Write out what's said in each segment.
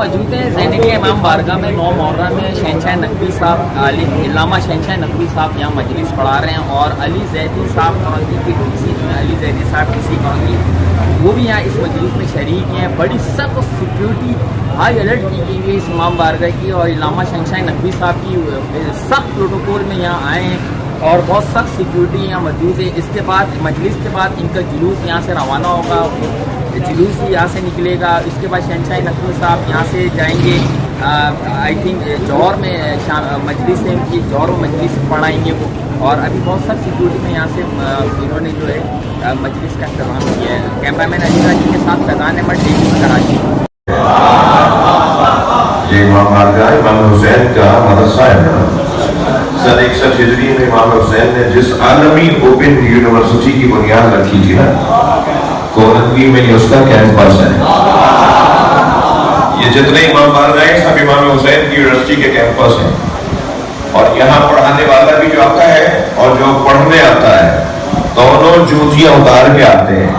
मौजूद हैं ज़ैनिक इमाम बारगाह में 9 मुहर्रम में शहनशाह नकवी साहब इल्लामा शहनशाह नकवी साहब यहाँ मजलिस पढ़ा रहे हैं और अली ज़ैदी साहब करंगी की डीसी में अली ज़ैदी साहब डीसी करंगी वो भी यहाँ इस मजलिस में शरीक हैं। बड़ी सख्त सिक्योरिटी हाई अलर्ट की गई है इस इमाम बारगाह की और इल्लामा शहनशाह नकवी साहब की सख्त प्रोटोकॉल में यहाँ आए हैं और बहुत सख्त सिक्योरिटी यहाँ मौजूद है। इसके बाद मजलिस के बाद इनका जुलूस यहाँ से रवाना होगा, जुलूस भी यहाँ से निकलेगा। इसके बाद शहनशाह नकवी साहब यहाँ से जाएंगे आई थिंक जौहर में मजलिस है इनकी, जौहर में मजलिस पढ़ाएंगे वो। और अभी बहुत सख्त सिक्योरिटी में यहाँ से इन्होंने जो है मजलिस का इंतजाम किया है। कैमरामैन अलीरा जी के साथ फैज़ान अहमद टीवी कराची। ये इमाम बारगाह इमाम हुसैन का मदरसा है ना। सन 61 हिजरी में इमाम हुसैन ने जिस आलमी ओपन यूनिवर्सिटी की बुनियाद रखी थी ना, कोरंगी में ये उसका कैंपस है। ये जितने इमाम बारगाह हैं सब इमाम हुसैन की यूनिवर्सिटी के कैंपस हैं। और यहाँ पढ़ाने वाला भी जो आता है और जो पढ़ने आता है दोनों जूतियां उतार के आते हैं।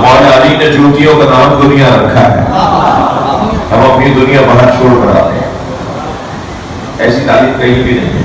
मौला अली ने जूतियों का नाम दुनिया रखा है, हम अपनी दुनिया बाहर छोड़ कर आते हैं। ऐसी तालीम कहीं भी नहीं है।